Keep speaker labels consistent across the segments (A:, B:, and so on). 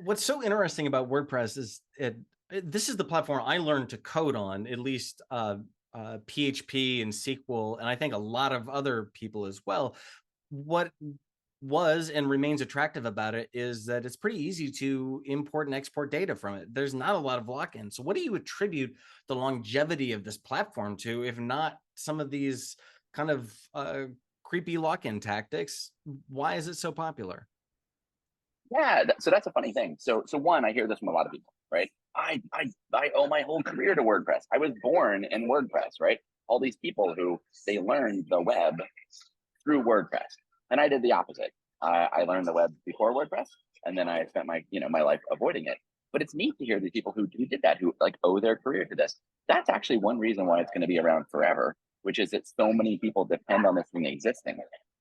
A: What's so interesting about WordPress is this is the platform I learned to code on, at least PHP and SQL, and I think a lot of other people as well. What was and remains attractive about it is that it's pretty easy to import and export data from it. There's not a lot of lock-in. So what do you attribute the longevity of this platform to, if not some of these kind of creepy lock-in tactics? Why is it so popular?
B: Yeah, so that's a funny thing. So one, I hear this from a lot of people, right? I owe my whole career to WordPress. I was born in WordPress, right? All these people who they learned the web through WordPress, and I did the opposite. I learned the web before WordPress, and then I spent my life avoiding it. But it's neat to hear these people who did that, who like owe their career to this. That's actually one reason why it's going to be around forever, which is that so many people depend on this thing existing.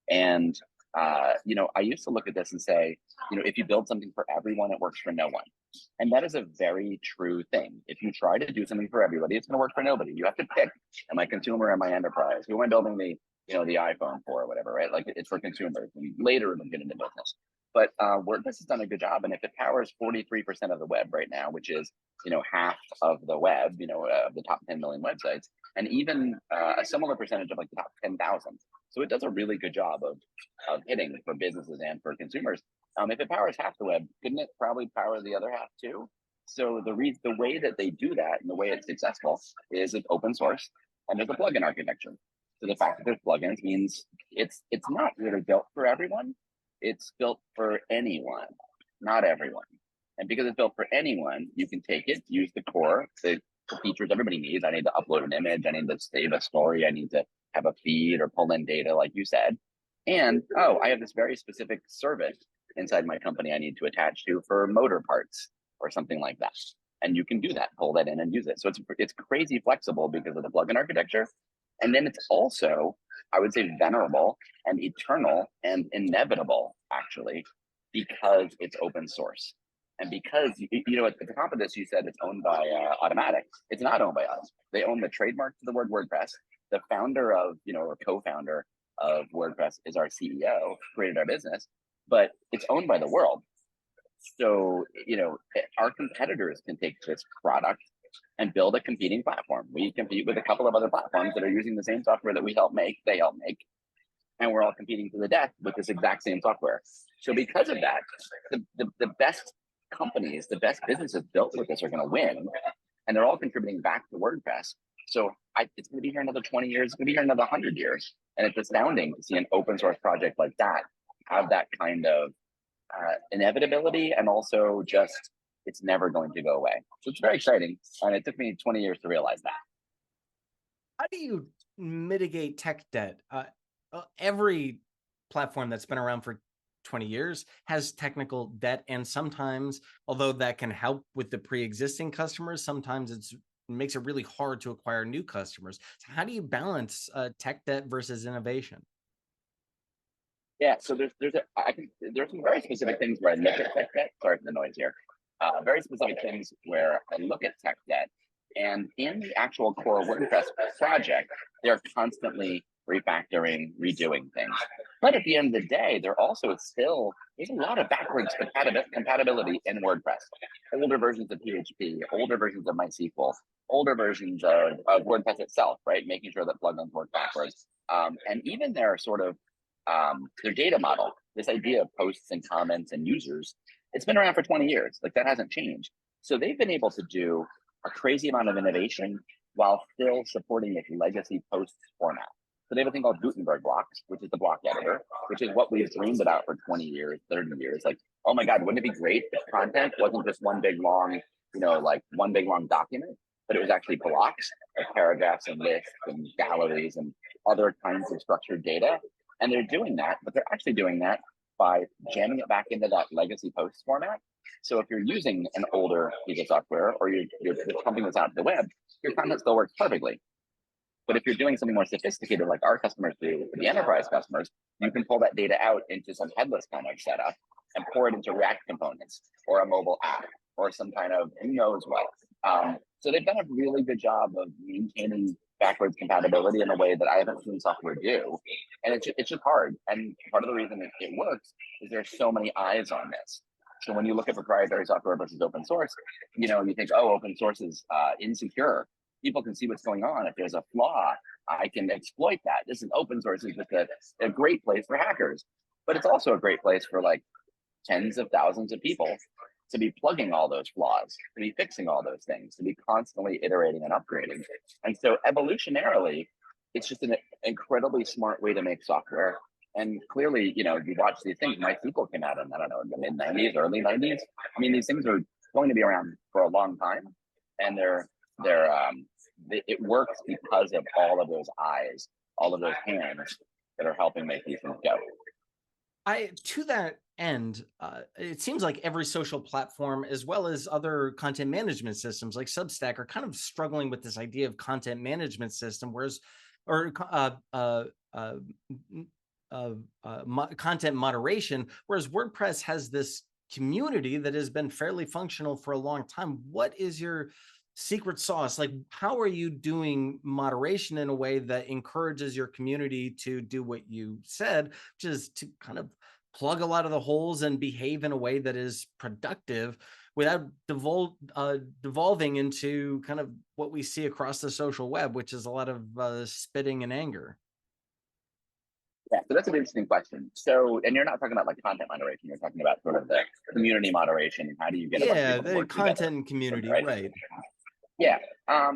B: And I used to look at this and say, if you build something for everyone, it works for no one. And that is a very true thing. If you try to do something for everybody, it's going to work for nobody. You have to pick, am I consumer, am I enterprise? Who am I building the iPhone for or whatever, right? Like it's for consumers, and later it'll get into business. But WordPress has done a good job. And if it powers 43% of the web right now, which is, half of the web, of the top 10 million websites, and even a similar percentage of like the top 10,000. So it does a really good job of hitting for businesses and for consumers. If it powers half the web, couldn't it probably power the other half too? So the way that they do that and the way it's successful is it's open source and there's a plugin architecture. So the fact that there's plugins means it's not really built for everyone. It's built for anyone, not everyone. And because it's built for anyone, you can take it, use the core, the features everybody needs. I need to upload an image. I need to save a story. I need to have a feed or pull in data, like you said. And, I have this very specific service inside my company I need to attach to for motor parts or something like that. And you can do that, pull that in and use it. So it's crazy flexible because of the plugin architecture. And then it's also, I would say, venerable and eternal and inevitable, actually, because it's open source. And because, at the top of this, you said it's owned by Automatic. It's not owned by us. They own the trademark to the word WordPress. The founder of, or co-founder of WordPress is our CEO, created our business, but it's owned by the world. So, our competitors can take this product and build a competing platform. We compete with a couple of other platforms that are using the same software that they help make, and we're all competing to the death with this exact same software. So because of that, the best companies, the best businesses built with this are going to win, and they're all contributing back to WordPress. So it's going to be here another 20 years, it's going to be here another 100 years. And it's astounding to see an open source project like that have that kind of inevitability, and also just it's never going to go away. So it's very exciting. And it took me 20 years to realize that.
A: How do you mitigate tech debt? Every platform that's been around for 20 years has technical debt. And sometimes, although that can help with the pre-existing customers, sometimes it makes it really hard to acquire new customers. So how do you balance tech debt versus innovation?
B: Yeah, so there's some very specific things where I look at tech debt. Sorry for the noise here. Very specific things where I look at tech debt, and in the actual core WordPress project, they're constantly refactoring, redoing things. But at the end of the day, there's a lot of backwards compatibility in WordPress. Older versions of PHP, older versions of MySQL, older versions of WordPress itself, right? Making sure that plugins work backwards. And even their sort of their data model, this idea of posts and comments and users, it's been around for 20 years. Like that hasn't changed. So they've been able to do a crazy amount of innovation while still supporting this legacy posts format. So they have a thing called Gutenberg blocks, which is the block editor, which is what we've dreamed about for 20 years, 30 years. Like, oh my God, wouldn't it be great if content wasn't just one big long document, but it was actually blocks of paragraphs and lists and galleries and other kinds of structured data. And they're doing that, but they're actually doing that by jamming it back into that legacy posts format. So if you're using an older piece of software, or you're pumping this out to the web, your content still works perfectly. But if you're doing something more sophisticated, like our customers do, the enterprise customers, you can pull that data out into some headless kind of setup and pour it into React components or a mobile app or some kind of who knows what. So they've done a really good job of maintaining backwards compatibility in a way that I haven't seen software do. And it's just hard. And part of the reason it works is there's so many eyes on this. So when you look at proprietary software versus open source, you know, you think, oh, open source is insecure. People can see what's going on. If there's a flaw, I can exploit that. This is open source is just a great place for hackers, but it's also a great place for like tens of thousands of people to be plugging all those flaws, to be fixing all those things, to be constantly iterating and upgrading. And so evolutionarily, it's just an incredibly smart way to make software. And clearly, you know, you watch these things. MySQL came out in, I don't know, in the mid 90s, early 90s. I mean, these things are going to be around for a long time, and it works because of all of those eyes, all of those hands that are helping make these things go.
A: To that end, it seems like every social platform, as well as other content management systems like Substack, are kind of struggling with this idea of content management system, content moderation, whereas WordPress has this community that has been fairly functional for a long time. What is your secret sauce? Like, how are you doing moderation in a way that encourages your community to do what you said, which is to kind of plug a lot of the holes and behave in a way that is productive without devolving into kind of what we see across the social web, which is a lot of spitting and anger?
B: Yeah, so that's an interesting question. So, and you're not talking about like content moderation, you're talking about sort of the community moderation and how do you get a bunch of
A: Yeah,
B: people to
A: the
B: work together,
A: content and community,
B: right?
A: right?
B: Yeah, I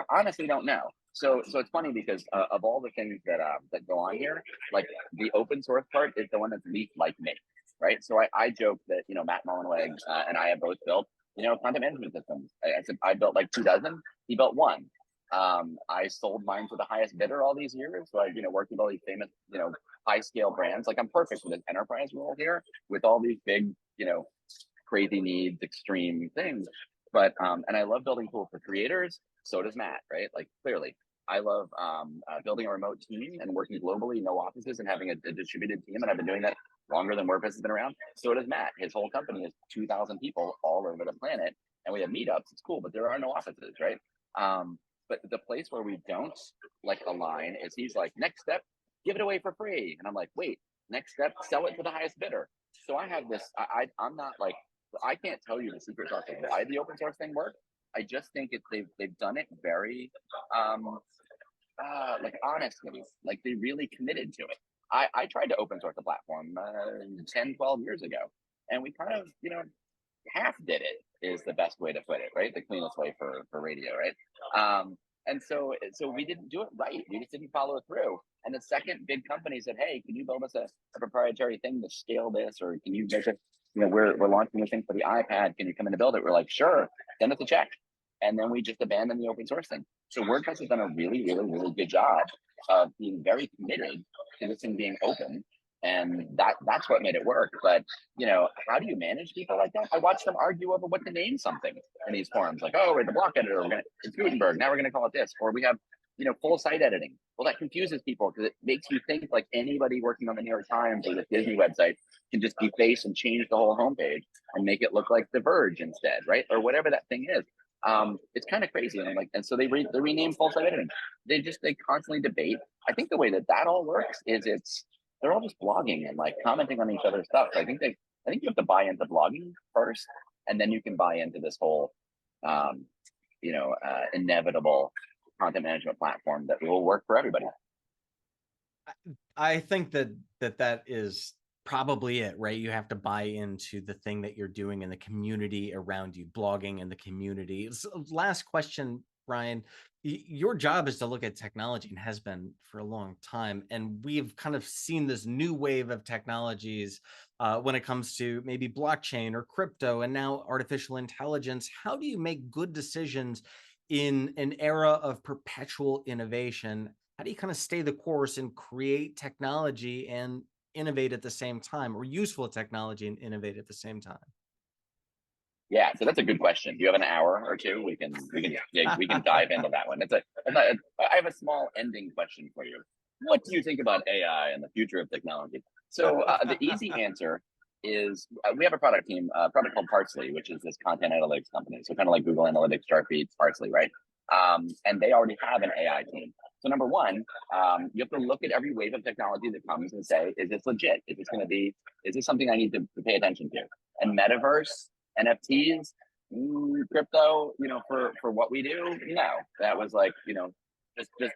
B: honestly don't know. So it's funny because of all the things that go on here, like the open source part is the one that's least like me, right? So I joke that, you know, Matt Mullenweg and I have both built, you know, content management systems. I said I built like 2 dozen. He built one. I sold mine to the highest bidder all these years. So I, you know, worked with all these famous, you know, high scale brands. Like I'm perfect for this enterprise role here with all these big, you know, crazy needs, extreme things. But and I love building tools for creators. So does Matt, right? Like clearly, I love building a remote team and working globally, no offices, and having a distributed team. And I've been doing that longer than WordPress has been around. So does Matt. His whole company is 2,000 people all over the planet, and we have meetups. It's cool, but there are no offices, right? But the place where we don't like align is he's like, next step, give it away for free, and I'm like, wait, next step, sell it to the highest bidder. So I have this. I'm not like, I can't tell you the secret sauce of why the open source thing works. I just think they've done it very like honestly, like they really committed to it. I tried to open source a platform 10, 12 years ago, and we kind of, you know, half did it is the best way to put it, right? The cleanest way for radio, right? And so we didn't do it right. We just didn't follow through. And the second big company said, hey, can you build us a proprietary thing to scale this? Or can you make it, you know, we're launching this thing for the iPad. Can you come in and build it? We're like, sure, send us a check. And then we just abandoned the open source thing. So WordPress has done a really, really, really good job of being very committed to this thing being open. And that's what made it work. But, you know, how do you manage people like that? I watch them argue over what to name something in these forums. Like, oh, we're the block editor. It's Gutenberg. Now we're going to call it this. Or we have, you know, full site editing. Well, that confuses people because it makes you think like anybody working on the New York Times or the Disney website can just deface and change the whole homepage and make it look like The Verge instead, right? Or whatever that thing is. It's kind of crazy. And I'm like, and so they rename full site editing. They constantly debate. I think the way that all works is they're all just blogging and like commenting on each other's stuff. I think you have to buy into blogging first, and then you can buy into this whole, inevitable content management platform that will work for everybody.
A: I think that is probably it, right? You have to buy into the thing that you're doing and the community around you, blogging and the community. So last question, Brian. Your job is to look at technology and has been for a long time. And we've kind of seen this new wave of technologies when it comes to maybe blockchain or crypto and now artificial intelligence. How do you make good decisions in an era of perpetual innovation? How do you kind of stay the course and create technology and innovate at the same time, or useful technology and innovate at the same time?
B: Yeah, so that's a good question. Do you have an hour or two? We can dive into that one. I have a small ending question for you. What do you think about AI and the future of technology? So the easy answer is we have a product team, a product called Parsley, which is this content analytics company. So kind of like Google Analytics, Chartbeat, Parsley, right? And they already have an AI team. So number one, you have to look at every wave of technology that comes and say, is this legit? Is this something I need to pay attention to? And metaverse, NFTs, crypto, for what we do, no. That was like,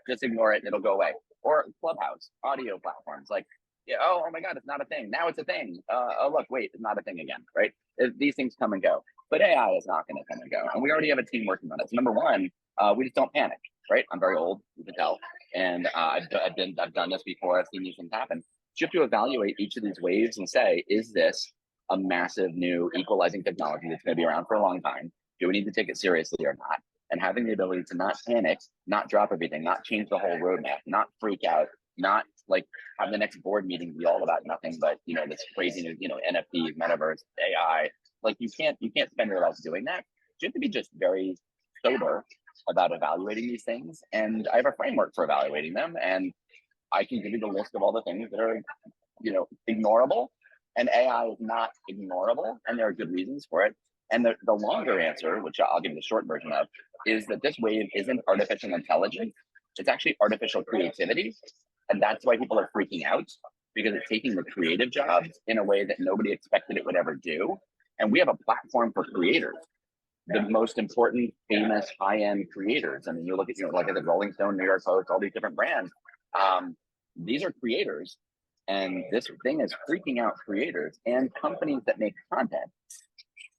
B: just ignore it, it'll go away. Or Clubhouse, audio platforms, like, yeah, oh my God, it's not a thing. Now it's a thing. Oh look, wait, it's not a thing again, right? These things come and go, but AI is not going to come and go, and we already have a team working on it. So number one, we just don't panic, right? I'm very old, you can tell, and I've done this before. I've seen these things happen. So you have to evaluate each of these waves and say, is this a massive new equalizing technology that's going to be around for a long time? Do we need to take it seriously or not? And having the ability to not panic, not drop everything, not change the whole roadmap, not freak out, not like have the next board meeting be all about nothing but this crazy NFT, metaverse, AI. Like you can't spend your life doing that. You have to be just very sober about evaluating these things. And I have a framework for evaluating them, and I can give you the list of all the things that are ignorable, and AI is not ignorable, and there are good reasons for it. And the longer answer, which I'll give you the short version of, is that this wave isn't artificial intelligence. It's actually artificial creativity. And that's why people are freaking out, because it's taking the creative jobs in a way that nobody expected it would ever do. And we have a platform for creators, the most important, famous, high-end creators. I mean, you look at, like at the Rolling Stone, New York Post, all these different brands. These are creators. And this thing is freaking out creators and companies that make content.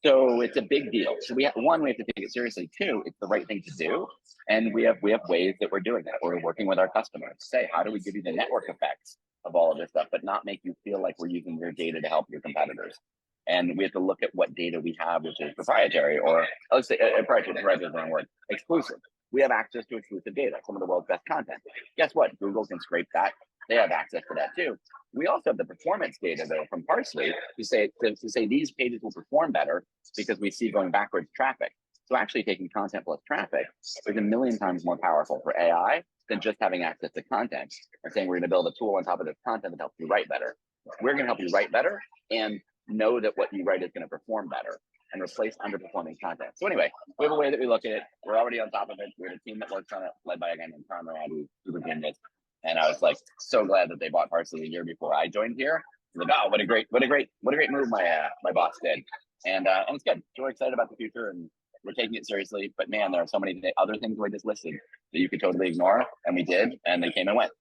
B: So it's a big deal. So we have to take it seriously. Two, it's the right thing to do. And we have ways that we're doing that. We're working with our customers to say, how do we give you the network effects of all of this stuff, but not make you feel like we're using your data to help your competitors? And we have to look at what data we have, which is proprietary, or let's say proprietary is the wrong word, exclusive. We have access to exclusive data, some of the world's best content. Guess what? Google can scrape that. They have access to that too. We also have the performance data though from Parsley to say these pages will perform better because we see going backwards traffic. So actually taking content plus traffic is a million times more powerful for AI than just having access to content and saying we're going to build a tool on top of this content that helps you write better. We're going to help you write better and know that what you write is going to perform better and replace underperforming content. So anyway, we have a way that we look at it. We're already on top of it. We have a team that works on it, led by a guy named Conrad, who's a genius. And I was like so glad that they bought Parsley a year before I joined here. Like, oh, what a great move my boss did. And it's good. So we're excited about the future, and we're taking it seriously. But man, there are so many other things we just listed that you could totally ignore, and we did, and they came and went.